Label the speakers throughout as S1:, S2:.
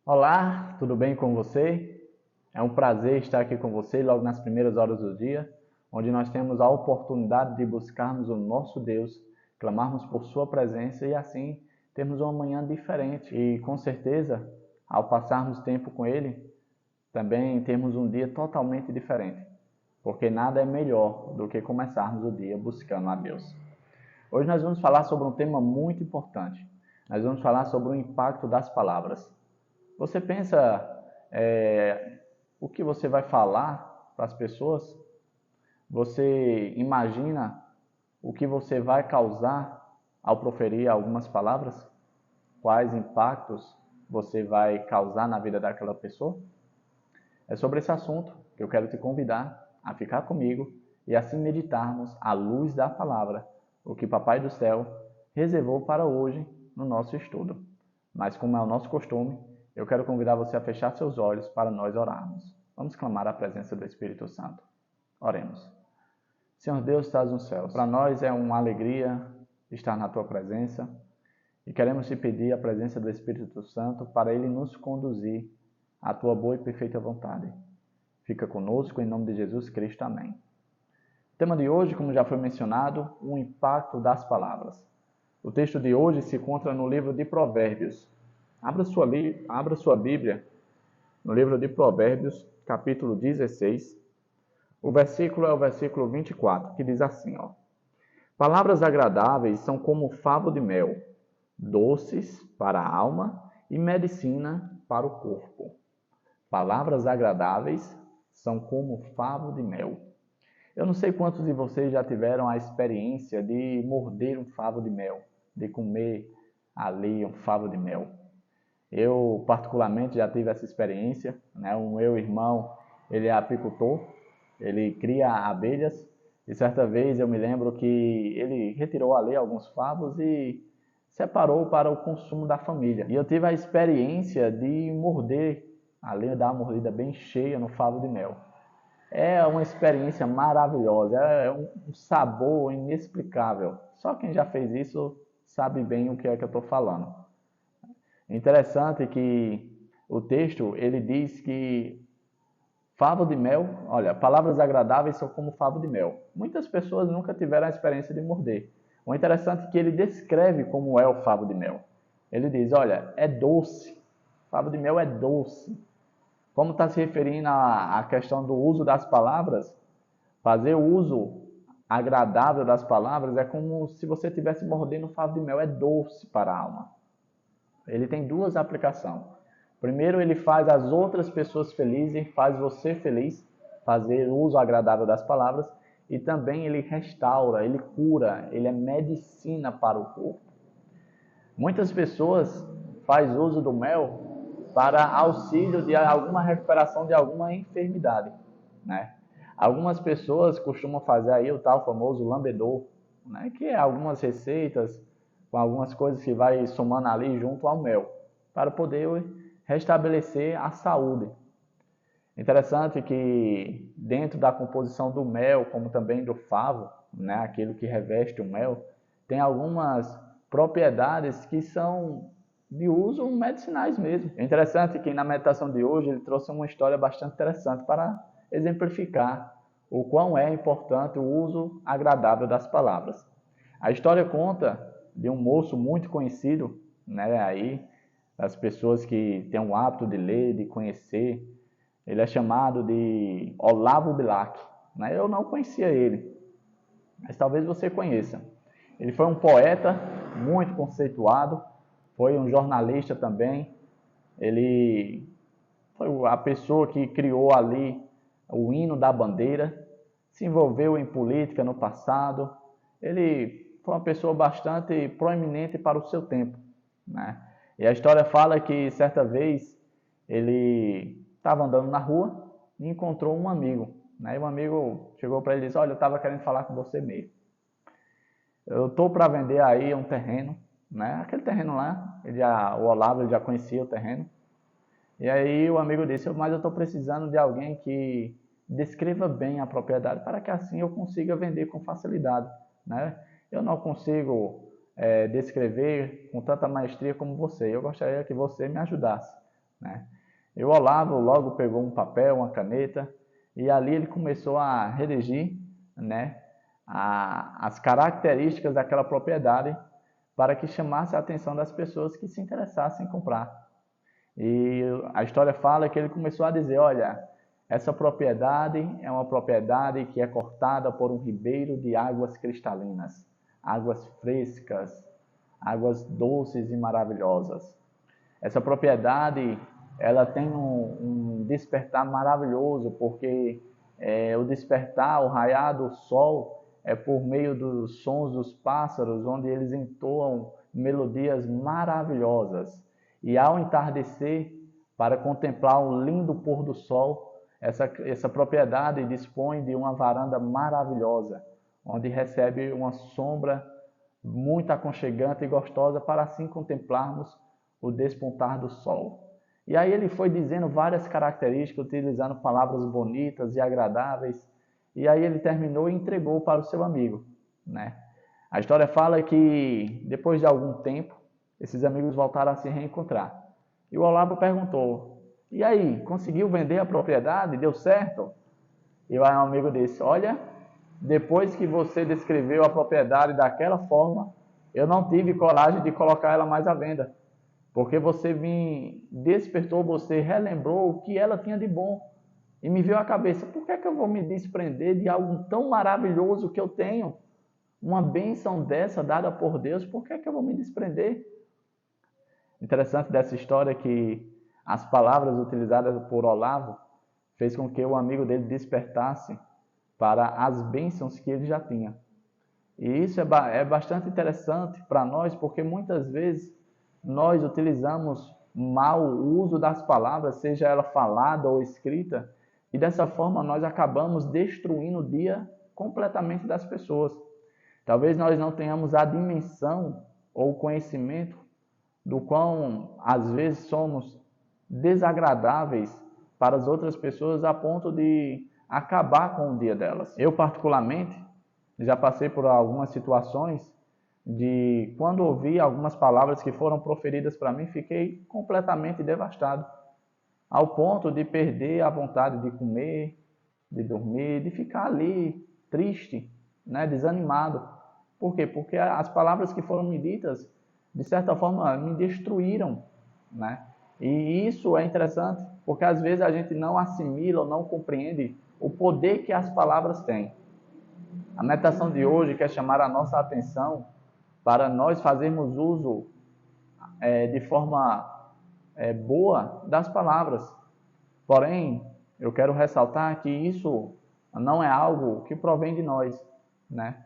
S1: Olá, tudo bem com você? É um prazer estar aqui com você logo nas primeiras horas do dia, onde nós temos a oportunidade de buscarmos o nosso Deus, clamarmos por Sua presença e assim termos uma manhã diferente. E com certeza, ao passarmos tempo com Ele, também temos um dia totalmente diferente, porque nada é melhor do que começarmos o dia buscando a Deus. Hoje nós vamos falar sobre um tema muito importante. Nós vamos falar sobre o impacto das palavras. Você pensa o que você vai falar para as pessoas? Você imagina o que você vai causar ao proferir algumas palavras? Quais impactos você vai causar na vida daquela pessoa? É sobre esse assunto que eu quero te convidar a ficar comigo e assim meditarmos à luz da palavra, o que Papai do Céu reservou para hoje no nosso estudo. Mas como é o nosso costume, eu quero convidar você a fechar seus olhos para nós orarmos. Vamos clamar a presença do Espírito Santo. Oremos. Senhor Deus, estás nos céus. Para nós é uma alegria estar na tua presença e queremos te pedir a presença do Espírito Santo para ele nos conduzir à tua boa e perfeita vontade. Fica conosco em nome de Jesus Cristo. Amém. O tema de hoje, como já foi mencionado, o impacto das palavras. O texto de hoje se encontra no livro de Provérbios. Abra sua Bíblia no livro de Provérbios, capítulo 16. O versículo é o versículo 24, que diz assim, ó: Palavras agradáveis são como favo de mel, doces para a alma e medicina para o corpo. Palavras agradáveis são como favo de mel. Eu não sei quantos de vocês já tiveram a experiência de morder um favo de mel, de comer ali um favo de mel. Eu, particularmente, já tive essa experiência, né? O meu irmão, ele é apicultor, ele cria abelhas, e certa vez eu me lembro que ele retirou ali alguns favos e separou para o consumo da família. E eu tive a experiência de morder, ali dar uma mordida bem cheia no favo de mel. É uma experiência maravilhosa, é um sabor inexplicável. Só quem já fez isso sabe bem o que é que eu estou falando. Interessante que o texto ele diz que favo de mel, olha, palavras agradáveis são como favo de mel. Muitas pessoas nunca tiveram a experiência de morder. O interessante é que ele descreve como é o favo de mel. Ele diz, olha, é doce. Favo de mel é doce. Como está se referindo à questão do uso das palavras, fazer o uso agradável das palavras é como se você estivesse mordendo um favo de mel, é doce para a alma. Ele tem duas aplicações. Primeiro, ele faz as outras pessoas felizes, faz você feliz, fazer o uso agradável das palavras, e também ele restaura, ele cura, ele é medicina para o corpo. Muitas pessoas fazem uso do mel para auxílio de alguma recuperação de alguma enfermidade, né? Algumas pessoas costumam fazer aí o tal famoso lambedor, né? Que é algumas receitas com algumas coisas que vai somando ali junto ao mel, para poder restabelecer a saúde. Interessante que dentro da composição do mel, como também do favo, né, aquilo que reveste o mel, tem algumas propriedades que são de uso medicinais mesmo. É interessante que na meditação de hoje ele trouxe uma história bastante interessante para exemplificar o quão é importante o uso agradável das palavras. A história conta de um moço muito conhecido, né, aí, das pessoas que têm o hábito de ler, de conhecer. Ele é chamado de Olavo Bilac, né? Eu não conhecia ele, mas talvez você conheça. Ele foi um poeta muito conceituado, foi um jornalista também. Ele foi a pessoa que criou ali o hino da bandeira, se envolveu em política no passado. Ele foi uma pessoa bastante proeminente para o seu tempo, né? E a história fala que certa vez ele estava andando na rua e encontrou um amigo, né? E um amigo chegou para ele e disse: olha, eu estava querendo falar com você mesmo. Eu estou para vender aí um terreno, né? Aquele terreno lá, o Olavo ele já conhecia o terreno. E aí o amigo disse: mas eu estou precisando de alguém que descreva bem a propriedade para que assim eu consiga vender com facilidade, né? Eu não consigo descrever com tanta maestria como você. Eu gostaria que você me ajudasse. né? E o Olavo logo pegou um papel, uma caneta, e ali ele começou a redigir, né, as características daquela propriedade para que chamasse a atenção das pessoas que se interessassem em comprar. E a história fala que ele começou a dizer, olha, essa propriedade é uma propriedade que é cortada por um ribeiro de águas cristalinas, águas frescas, águas doces e maravilhosas. Essa propriedade, ela tem um despertar maravilhoso, porque o despertar, o raiar do sol, é por meio dos sons dos pássaros, onde eles entoam melodias maravilhosas. E ao entardecer, para contemplar um lindo pôr do sol, essa propriedade dispõe de uma varanda maravilhosa, onde recebe uma sombra muito aconchegante e gostosa para assim contemplarmos o despontar do sol. E aí ele foi dizendo várias características, utilizando palavras bonitas e agradáveis, e aí ele terminou e entregou para o seu amigo, né? A história fala que depois de algum tempo, esses amigos voltaram a se reencontrar. E o Olavo perguntou, e aí, conseguiu vender a propriedade? Deu certo? E o amigo disse, olha, depois que você descreveu a propriedade daquela forma, eu não tive coragem de colocar ela mais à venda. Porque você despertou, você relembrou o que ela tinha de bom. E me veio à cabeça, por que é que eu vou me desprender de algo tão maravilhoso que eu tenho? Uma bênção dessa dada por Deus, por que é que eu vou me desprender? Interessante dessa história que as palavras utilizadas por Olavo fez com que o amigo dele despertasse para as bênçãos que ele já tinha. E isso é bastante interessante para nós, porque muitas vezes nós utilizamos mal o uso das palavras, seja ela falada ou escrita, e dessa forma nós acabamos destruindo o dia completamente das pessoas. Talvez nós não tenhamos a dimensão ou o conhecimento do quão às vezes somos desagradáveis para as outras pessoas a ponto de acabar com o dia delas. Eu particularmente já passei por algumas situações de quando ouvi algumas palavras que foram proferidas para mim, fiquei completamente devastado, ao ponto de perder a vontade de comer, de dormir, de ficar ali triste, né, desanimado. Por quê? Porque as palavras que foram me ditas, de certa forma, me destruíram, né? E isso é interessante, porque às vezes a gente não assimila ou não compreende o poder que as palavras têm. A meditação de hoje quer chamar a nossa atenção para nós fazermos uso de forma boa das palavras. Porém, eu quero ressaltar que isso não é algo que provém de nós, né?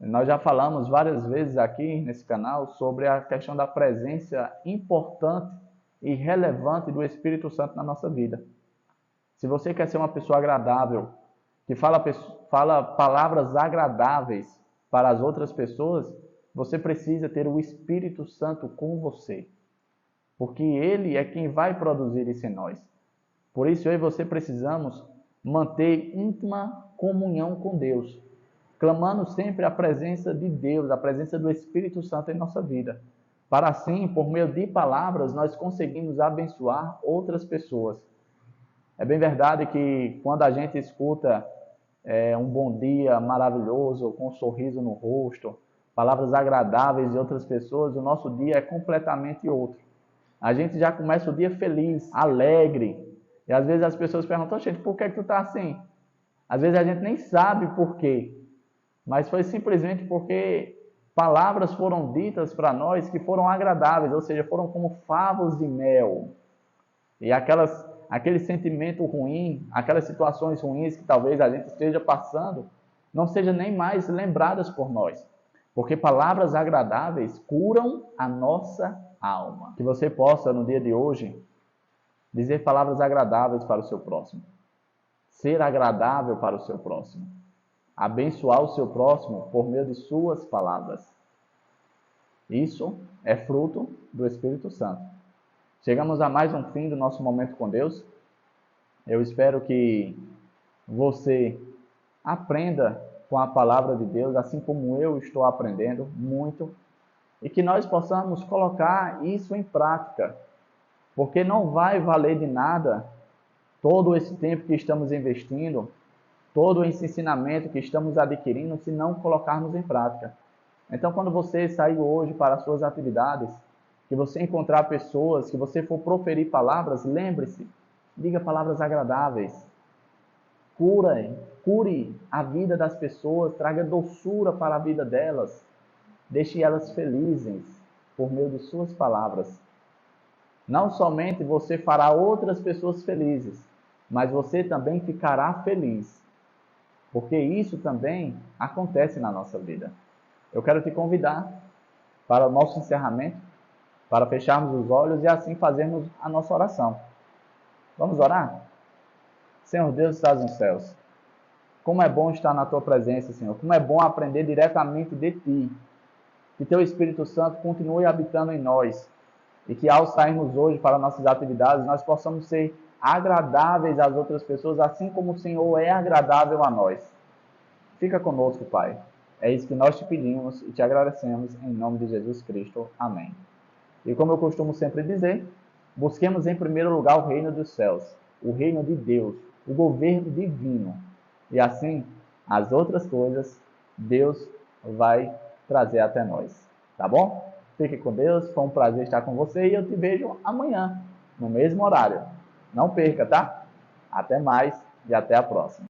S1: Nós já falamos várias vezes aqui nesse canal sobre a questão da presença importante e relevante do Espírito Santo na nossa vida. Se você quer ser uma pessoa agradável, que fala palavras agradáveis para as outras pessoas, você precisa ter o Espírito Santo com você, porque Ele é quem vai produzir isso em nós. Por isso eu e você precisamos manter íntima comunhão com Deus, clamando sempre a presença de Deus, a presença do Espírito Santo em nossa vida, para assim, por meio de palavras, nós conseguimos abençoar outras pessoas. É bem verdade que quando a gente escuta um bom dia maravilhoso, com um sorriso no rosto, palavras agradáveis de outras pessoas, o nosso dia é completamente outro. A gente já começa o dia feliz, alegre. E às vezes as pessoas perguntam, gente, por que tu está assim? Às vezes a gente nem sabe por quê. Mas foi simplesmente porque palavras foram ditas para nós que foram agradáveis, ou seja, foram como favos de mel. E aquele sentimento ruim, aquelas situações ruins que talvez a gente esteja passando, não sejam nem mais lembradas por nós. Porque palavras agradáveis curam a nossa alma. Que você possa, no dia de hoje, dizer palavras agradáveis para o seu próximo. Ser agradável para o seu próximo. Abençoar o seu próximo por meio de suas palavras. Isso é fruto do Espírito Santo. Chegamos a mais um fim do nosso momento com Deus. Eu espero que você aprenda com a palavra de Deus, assim como eu estou aprendendo muito, e que nós possamos colocar isso em prática. Porque não vai valer de nada todo esse tempo que estamos investindo, todo esse ensinamento que estamos adquirindo, se não colocarmos em prática. Então, quando você sair hoje para as suas atividades, que você encontrar pessoas, que você for proferir palavras, lembre-se, diga palavras agradáveis. Cure a vida das pessoas, traga doçura para a vida delas. Deixe elas felizes por meio de suas palavras. Não somente você fará outras pessoas felizes, mas você também ficará feliz. Porque isso também acontece na nossa vida. Eu quero te convidar para o nosso encerramento, para fecharmos os olhos e assim fazermos a nossa oração. Vamos orar? Senhor Deus que estás nos céus, como é bom estar na tua presença, Senhor. Como é bom aprender diretamente de ti. Que teu Espírito Santo continue habitando em nós. E que ao sairmos hoje para nossas atividades, nós possamos ser agradáveis às outras pessoas, assim como o Senhor é agradável a nós. Fica conosco, Pai. É isso que nós te pedimos e te agradecemos em nome de Jesus Cristo. Amém. E como eu costumo sempre dizer, busquemos em primeiro lugar o reino dos céus, o reino de Deus, o governo divino. E assim, as outras coisas, Deus vai trazer até nós. Tá bom? Fique com Deus, foi um prazer estar com você e eu te vejo amanhã, no mesmo horário. Não perca, tá? Até mais e até a próxima.